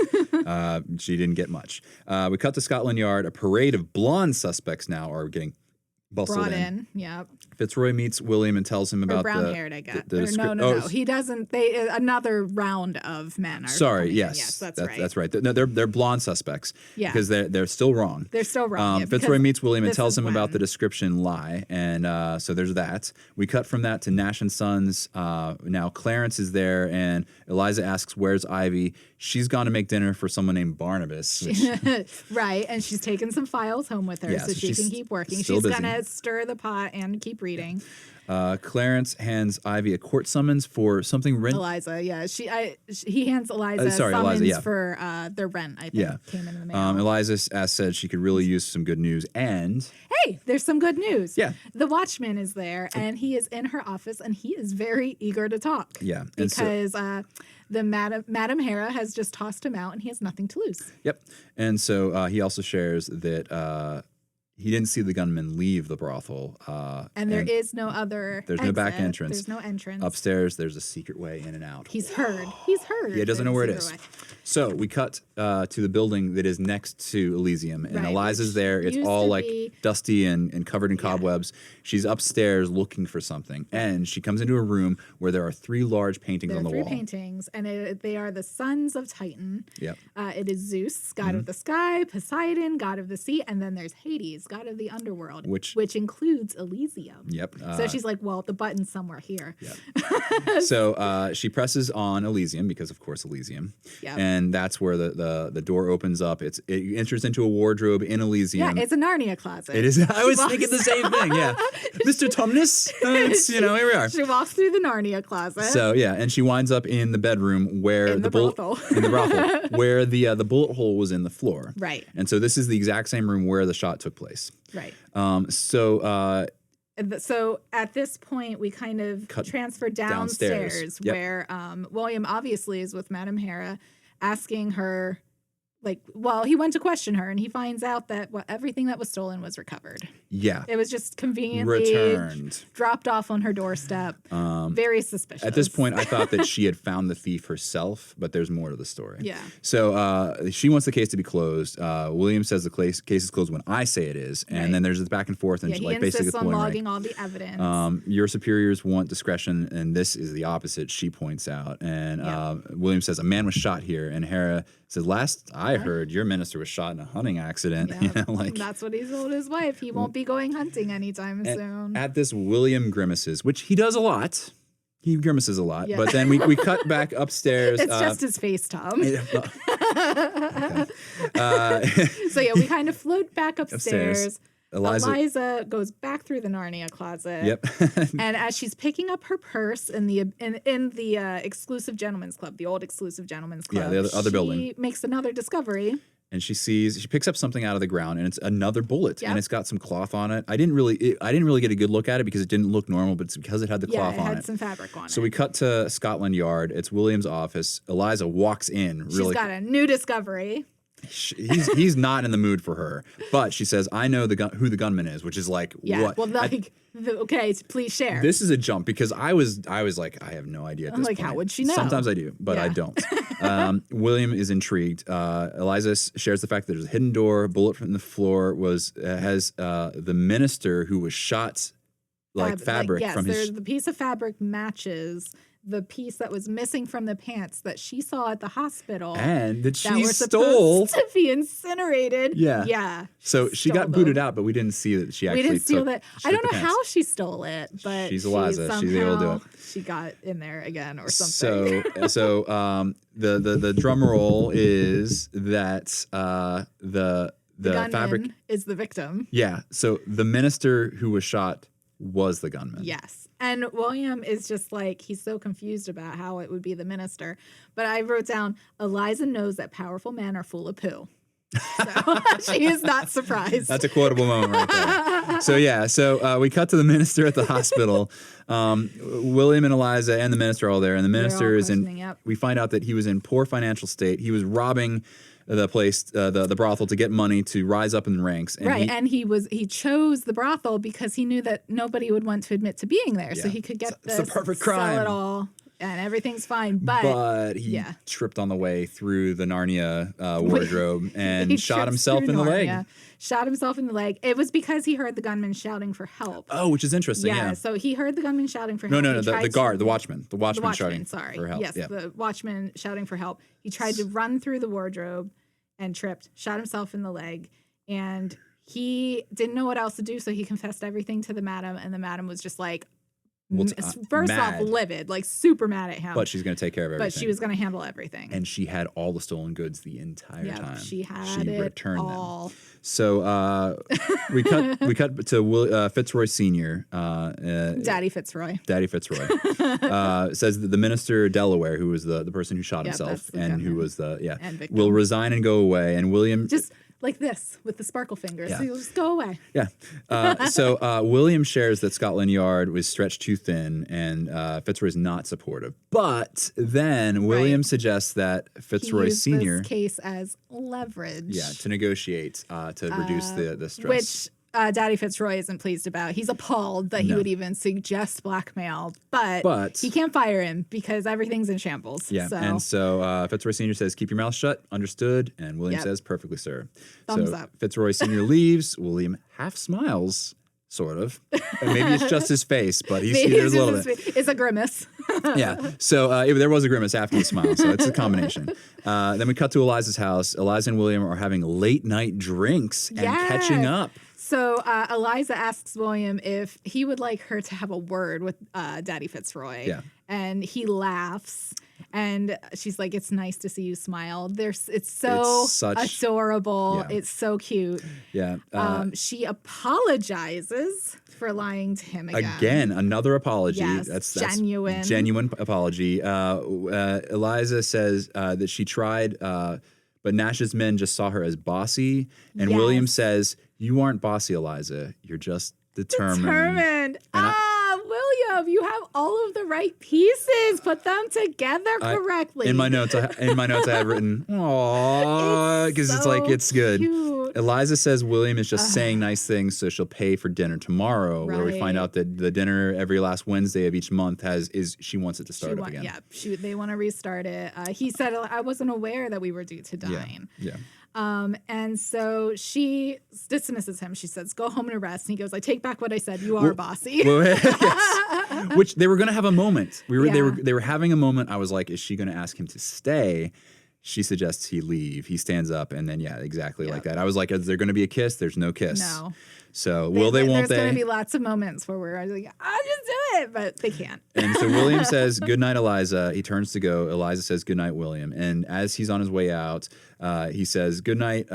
Speaker 2: She didn't get much. We cut to Scotland Yard. A parade of blonde suspects now are getting brought in.
Speaker 1: Yep.
Speaker 2: Fitzroy meets William and tells him about
Speaker 1: brown-haired, I guess. No. He doesn't. Another round of men are.
Speaker 2: Sorry. Yes.
Speaker 1: Yes, that's right.
Speaker 2: That's right. No, they're blonde suspects.
Speaker 1: Yeah.
Speaker 2: Because they're still wrong.
Speaker 1: They're still wrong.
Speaker 2: Fitzroy meets William and tells him about the description lie, and so there's that. We cut from that to Nash Sons. Now Clarence is there, and Eliza asks, "Where's Ivy?" She's gone to make dinner for someone named Barnabas.
Speaker 1: Right, and she's taken some files home with her so she can keep working. She's going to stir the pot and keep reading.
Speaker 2: Clarence hands Ivy a court summons for something rent.
Speaker 1: Eliza, he hands Eliza a summons for their rent, I think, came in the mail.
Speaker 2: Eliza said she could really use some good news, and...
Speaker 1: Hey, there's some good news.
Speaker 2: Yeah.
Speaker 1: The watchman is there, and he is in her office, and he is very eager to talk.
Speaker 2: Yeah.
Speaker 1: Because the Madam Hera has just tossed him out, and he has nothing to lose.
Speaker 2: Yep. And so he also shares that... he didn't see the gunman leave the brothel.
Speaker 1: And there is no other
Speaker 2: There's no back entrance.
Speaker 1: There's no entrance.
Speaker 2: Upstairs, there's a secret way in and out.
Speaker 1: He's heard.
Speaker 2: He doesn't know where it is. So we cut to the building that is next to Elysium. And Eliza's there. It's all dusty and covered in cobwebs. She's upstairs looking for something. And she comes into a room where there are 3 large paintings on the wall.
Speaker 1: 3 paintings. And they are the sons of Titan.
Speaker 2: Yep.
Speaker 1: It is Zeus, god of the sky, Poseidon, god of the sea, and then there's Hades, god of the underworld, which includes Elysium.
Speaker 2: Yep.
Speaker 1: So she's like, well, the button's somewhere here.
Speaker 2: Yep. So she presses on Elysium because, of course, Elysium. Yep. And that's where the door opens up. It enters into a wardrobe in Elysium.
Speaker 1: Yeah, it's a Narnia closet.
Speaker 2: It is. I was thinking the same thing. Yeah, Mr. Tumnus. Here we are.
Speaker 1: She walks through the Narnia closet.
Speaker 2: So and she winds up in the bedroom where
Speaker 1: in the brothel
Speaker 2: where the bullet hole was in the floor.
Speaker 1: Right.
Speaker 2: And so this is the exact same room where the shot took place.
Speaker 1: Right.
Speaker 2: So
Speaker 1: at this point, we kind of transfer downstairs.
Speaker 2: Yep.
Speaker 1: Where William obviously is with Madame Hera, asking her, he went to question her, and he finds out that everything that was stolen was recovered.
Speaker 2: Yeah.
Speaker 1: It was just conveniently
Speaker 2: returned,
Speaker 1: dropped off on her doorstep. Very suspicious.
Speaker 2: At this point, I thought that she had found the thief herself, but there's more to the story.
Speaker 1: Yeah.
Speaker 2: So she wants the case to be closed. William says the case is closed when I say it is, and then there's this back and forth, and
Speaker 1: he
Speaker 2: basically
Speaker 1: insists on logging all the evidence.
Speaker 2: Your superiors want discretion, and this is the opposite. She points out, and William says a man was shot here, and Hera says last I I heard your minister was shot in a hunting accident. You know, like
Speaker 1: that's what he told his wife. He won't be going hunting anytime soon.
Speaker 2: At this, William grimaces, which he does a lot. He grimaces a lot, but then we cut back upstairs.
Speaker 1: It's just his face, Tom.
Speaker 2: Okay.
Speaker 1: So yeah, we kind of float back upstairs.
Speaker 2: Eliza
Speaker 1: goes back through the Narnia closet.
Speaker 2: Yep.
Speaker 1: And as she's picking up her purse in the exclusive gentlemen's club, the old exclusive gentlemen's club,
Speaker 2: the other building,
Speaker 1: she makes another discovery.
Speaker 2: And she picks up something out of the ground, and it's another bullet, and it's got some cloth on it. I didn't really get a good look at it because it didn't look normal, but it's because it had the cloth on it.
Speaker 1: Yeah, it had some fabric on it.
Speaker 2: So we cut to Scotland Yard. It's William's office. Eliza walks in.
Speaker 1: She's got a new discovery.
Speaker 2: He's not in the mood for her, but she says, "I know who the gunman is," which is like, what?
Speaker 1: Well, okay, please share.
Speaker 2: This is a jump because I was like, I have no idea at this point.
Speaker 1: How would she know?
Speaker 2: Sometimes I do, but I don't. William is intrigued. Eliza shares the fact that there's a hidden door. A bullet from the floor has the minister who was shot fabric from his.
Speaker 1: The piece of fabric matches the piece that was missing from the pants that she saw at the hospital,
Speaker 2: and that she
Speaker 1: were
Speaker 2: stole
Speaker 1: to be incinerated.
Speaker 2: Yeah. So she got booted out, but we didn't see that she actually.
Speaker 1: We didn't steal that. I don't know how she stole it, but
Speaker 2: she's Eliza. She's able to do it.
Speaker 1: She got in there again or something.
Speaker 2: The drum roll is that the
Speaker 1: gunman
Speaker 2: fabric
Speaker 1: is the victim.
Speaker 2: Yeah. So the minister who was shot was the gunman.
Speaker 1: Yes. And William is just like, he's so confused about how it would be the minister. But I wrote down, Eliza knows that powerful men are full of poo. So she is not surprised.
Speaker 2: That's a quotable moment right there. So we cut to the minister at the hospital. William and Eliza and the minister are all there. And the minister is in, we find out that he was in poor financial state. He was robbing the place, the brothel, to get money to rise up in the ranks. And
Speaker 1: he chose the brothel because he knew that nobody would want to admit to being there, so he could get
Speaker 2: it's the perfect crime.
Speaker 1: Sell it all, and everything's fine. But
Speaker 2: he tripped on the way through the Narnia wardrobe and shot himself in the leg.
Speaker 1: Shot himself in the leg. It was because he heard the gunman shouting for help.
Speaker 2: Oh, which is interesting. Yeah.
Speaker 1: So he heard the gunman shouting for help.
Speaker 2: No, the watchman shouting for help.
Speaker 1: Yes, the watchman shouting for help. He tried to run through the wardrobe and tripped, shot himself in the leg, and he didn't know what else to do, so he confessed everything to the madam, and the madam was just like, first off, livid, like super mad at him.
Speaker 2: But she's going to take care of everything.
Speaker 1: But she was going to handle everything.
Speaker 2: And she had all the stolen goods the entire time.
Speaker 1: She returned all.
Speaker 2: Them. So we cut to Fitzroy Sr.
Speaker 1: Daddy Fitzroy.
Speaker 2: Says that the minister Delaware, who was the person who shot himself and who was will resign and go away. And William
Speaker 1: just like this with the sparkle fingers. So you'll just go away.
Speaker 2: Yeah. So William shares that Scotland Yard was stretched too thin, and Fitzroy is not supportive. But then William suggests that Fitzroy Sr.
Speaker 1: this case as leverage.
Speaker 2: Yeah, to negotiate to reduce the stress.
Speaker 1: Which Daddy Fitzroy isn't pleased about. He's appalled that he would even suggest blackmail, but he can't fire him because everything's in shambles.
Speaker 2: Yeah, and so Fitzroy Sr. says, "Keep your mouth shut, understood," and William says, "Perfectly, sir."
Speaker 1: Thumbs up.
Speaker 2: Fitzroy Sr. leaves. William half smiles, sort of. And maybe it's just his face, but there's a little bit.
Speaker 1: It's a grimace.
Speaker 2: Yeah, so there was a grimace after the smile, so it's a combination. Then we cut to Eliza's house. Eliza and William are having late night drinks and catching up.
Speaker 1: So Eliza asks William if he would like her to have a word with Daddy Fitzroy.
Speaker 2: Yeah.
Speaker 1: And he laughs. And she's like, "It's nice to see you smile." It's so adorable. Yeah. It's so cute.
Speaker 2: Yeah.
Speaker 1: She apologizes for lying to him again.
Speaker 2: Again, another apology.
Speaker 1: Yes,
Speaker 2: that's
Speaker 1: genuine.
Speaker 2: Genuine apology. Eliza says that she tried, but Nash's men just saw her as bossy. And William says, "You aren't bossy, Eliza. You're just determined." William,
Speaker 1: you have all of the right pieces. Put them together correctly.
Speaker 2: In my notes, I have written, "Aww," because it's good.
Speaker 1: Cute.
Speaker 2: Eliza says William is just saying nice things, so she'll pay for dinner tomorrow. Right. Where we find out that the dinner every last Wednesday of each month she wants it to start up again.
Speaker 1: Yeah, they want to restart it. He said, "I wasn't aware that we were due to dine."
Speaker 2: Yeah.
Speaker 1: And so she dismisses him. She says, "Go home and rest." And he goes, "I take back what I said. You are bossy."
Speaker 2: Yes. Which they were going to have a moment. They were having a moment. I was like, is she going to ask him to stay? she suggests he leave. He stands up, and then exactly like that. I was like, is there going to be a kiss? There's no kiss.
Speaker 1: No.
Speaker 2: So will they? Won't they?
Speaker 1: There's going to be lots of moments where I was like, I'll just do it, but they can't.
Speaker 2: And so William says, "Good night, Eliza." He turns to go. Eliza says, "Good night, William." And as he's on his way out, he says, "Good night,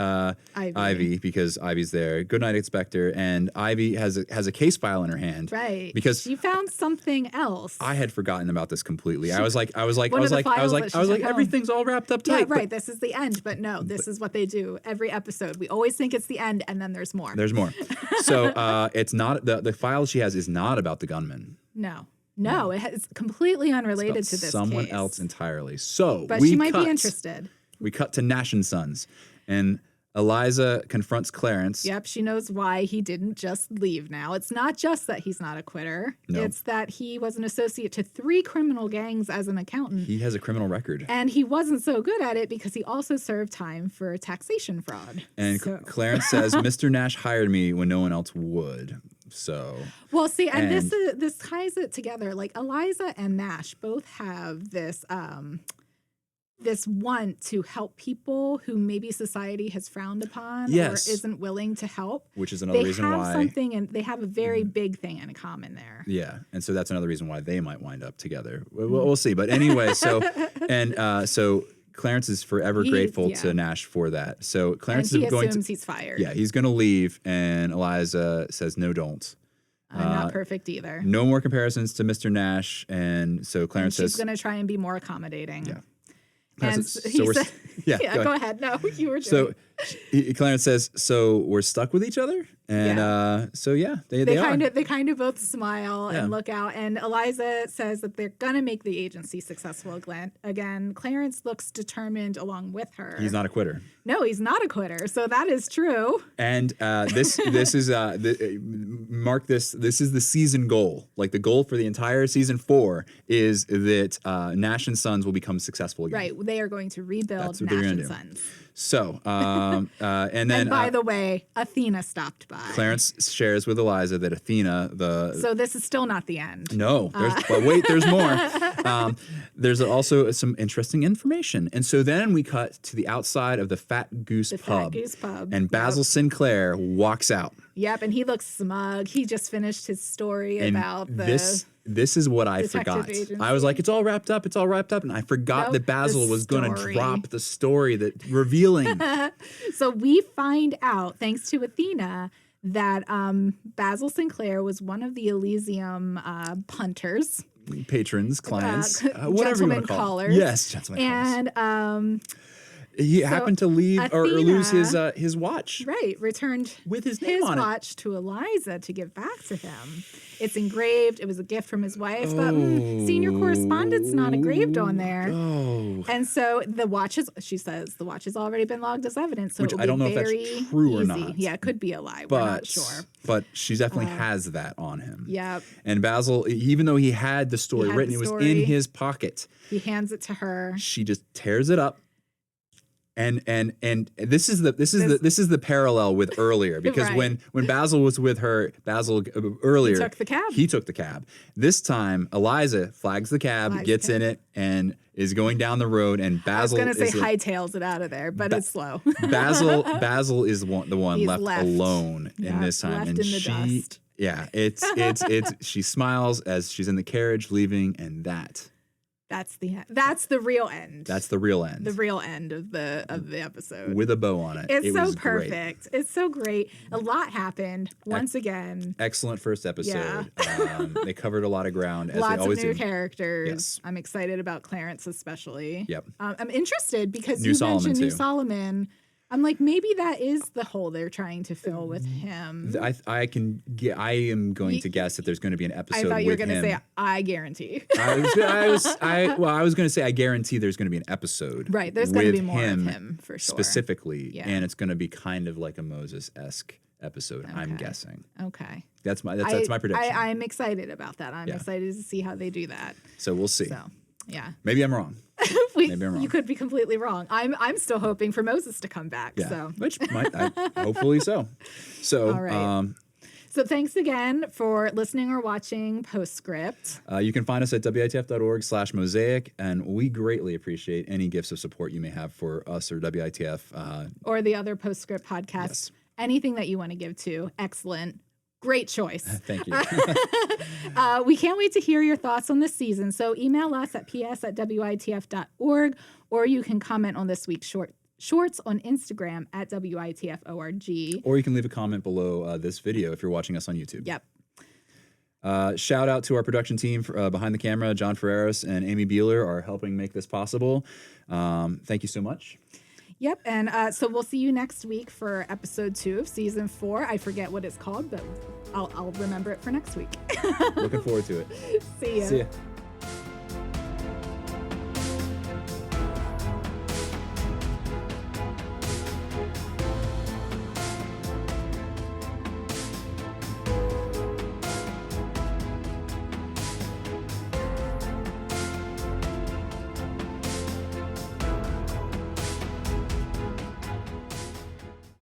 Speaker 2: Ivy," because Ivy's there. "Good night, Inspector." And Ivy has a case file in her hand,
Speaker 1: right?
Speaker 2: Because
Speaker 1: she found something else.
Speaker 2: I had forgotten about this completely. I was like,
Speaker 1: home.
Speaker 2: everything's all wrapped up tight.
Speaker 1: Yeah, right. This is the end, but no, this is what they do every episode. We always think it's the end, and then there's more.
Speaker 2: There's more. So it's not the file she has is not about the gunman.
Speaker 1: No, it's completely unrelated to this
Speaker 2: someone
Speaker 1: case.
Speaker 2: else entirely. So,
Speaker 1: but she might be interested.
Speaker 2: We cut to Nash Sons, and Eliza confronts Clarence.
Speaker 1: Yep, she knows why he didn't just leave now. It's not just that he's not a quitter.
Speaker 2: No.
Speaker 1: It's that he was an associate to 3 criminal gangs as an accountant.
Speaker 2: He has a criminal record.
Speaker 1: And he wasn't so good at it because he also served time for taxation fraud.
Speaker 2: And Clarence says, Mr. Nash hired me when no one else would. So.
Speaker 1: Well, see, and this ties it together. Like Eliza and Nash both have this this want to help people who maybe society has frowned upon or isn't willing to help.
Speaker 2: Which is another reason why.
Speaker 1: They have something, and they have a very big thing in common there.
Speaker 2: Yeah, and so that's another reason why they might wind up together. We'll see. But anyway, so Clarence is forever grateful to Nash for that. So Clarence
Speaker 1: and
Speaker 2: is going to.
Speaker 1: He assumes he's fired.
Speaker 2: Yeah, he's going to leave, and Eliza says, "No, don't."
Speaker 1: I'm not perfect either.
Speaker 2: No more comparisons to Mr. Nash, and so Clarence says
Speaker 1: she's going to try and be more accommodating.
Speaker 2: Yeah.
Speaker 1: And he said, go ahead. No, you were doing
Speaker 2: Clarence says, "So we're stuck with each other," and they are.
Speaker 1: They kind of both smile and look out. And Eliza says that they're gonna make the agency successful again. Clarence looks determined along with her.
Speaker 2: He's not a quitter.
Speaker 1: No, he's not a quitter. So that is true.
Speaker 2: And this is mark this. This is the season goal. Like the goal for the entire season 4 is that Nash and Sons will become successful again.
Speaker 1: Right. They are going to rebuild Nash and Sons.
Speaker 2: So, and then...
Speaker 1: And by the way, Athena stopped by.
Speaker 2: Clarence shares with Eliza that Athena,
Speaker 1: So this is still not the end.
Speaker 2: No, but wait, there's more. There's also some interesting information. And so then we cut to the outside of the Fat Goose Pub. And Basil Sinclair walks out.
Speaker 1: Yep, and he looks smug. He just finished his story about
Speaker 2: This is what I forgot.
Speaker 1: Agency.
Speaker 2: I was like, it's all wrapped up, and I forgot that Basil was going to drop the story that revealing.
Speaker 1: So we find out, thanks to Athena, that Basil Sinclair was one of the Elysium punters.
Speaker 2: Patrons, clients, whatever you want to call it. Yes, gentlemen callers.
Speaker 1: And
Speaker 2: he happened to leave
Speaker 1: Athena,
Speaker 2: or lose his watch.
Speaker 1: Right, returned
Speaker 2: with his name on
Speaker 1: watch to Eliza to give back to him. It's engraved. It was a gift from his wife, but senior correspondent's not engraved on there.
Speaker 2: Oh.
Speaker 1: And so she says, the watch has already been logged as evidence. So
Speaker 2: which I don't know if that's true or not.
Speaker 1: Yeah, it could be a lie. We're not sure.
Speaker 2: But she definitely has that on him.
Speaker 1: Yep.
Speaker 2: And Basil, even though he had the story written, it was in his pocket.
Speaker 1: He hands it to her.
Speaker 2: She just tears it up. And this is the parallel with earlier because when Basil was with her, earlier he took the cab. This time Eliza flags the cab, gets in it, and is going down the road. And Basil,
Speaker 1: I was going to say hightails it out of there, but it's slow.
Speaker 2: Basil is the one
Speaker 1: He's
Speaker 2: left alone in this time,
Speaker 1: left
Speaker 2: and
Speaker 1: in the dust.
Speaker 2: Yeah, it's she smiles as she's in the carriage leaving, and that's the real end. That's the real end. The real end of the episode. With a bow on it. It so was perfect. Great. It's so great. A lot happened once again. Excellent first episode. Yeah. They covered a lot of ground as they always do. Lots of new characters. Yes. I'm excited about Clarence especially. Yep. I'm interested because you mentioned New Solomon. I'm like, maybe that is the hole they're trying to fill with him. I am going to guess that there's going to be an episode with him. I thought you were going to say, I guarantee. I was going to say, I guarantee there's going to be an episode. Right, there's going to be more of him for sure. Specifically, and it's going to be kind of like a Moses-esque episode, I'm guessing. Okay. That's my prediction. I'm excited about that. I'm excited to see how they do that. So we'll see. So, yeah. Maybe I'm wrong. Maybe I'm wrong. You could be completely wrong. I'm still hoping for Moses to come back. Yeah. So. Which might, hopefully so. So, all right.
Speaker 1: So thanks again for listening or watching Postscript.
Speaker 2: You can find us at witf.org/mosaic, and we greatly appreciate any gifts of support you may have for us or WITF.
Speaker 1: Or the other Postscript podcasts.
Speaker 2: Yes.
Speaker 1: Anything that you want to give to. Excellent. Great choice.
Speaker 2: Thank you.
Speaker 1: We can't wait to hear your thoughts on this season. So email us at ps@witf.org, or you can comment on this week's shorts on Instagram at WITFORG.
Speaker 2: Or you can leave a comment below this video if you're watching us on YouTube.
Speaker 1: Yep.
Speaker 2: Shout out to our production team behind the camera. Jon Ferreras and Aimee Bealer are helping make this possible. Thank you so much.
Speaker 1: Yep, and so we'll see you next week for episode 2 of season 4. I forget what it's called, but I'll remember it for next week.
Speaker 2: Looking forward to it.
Speaker 1: See ya.
Speaker 2: See ya.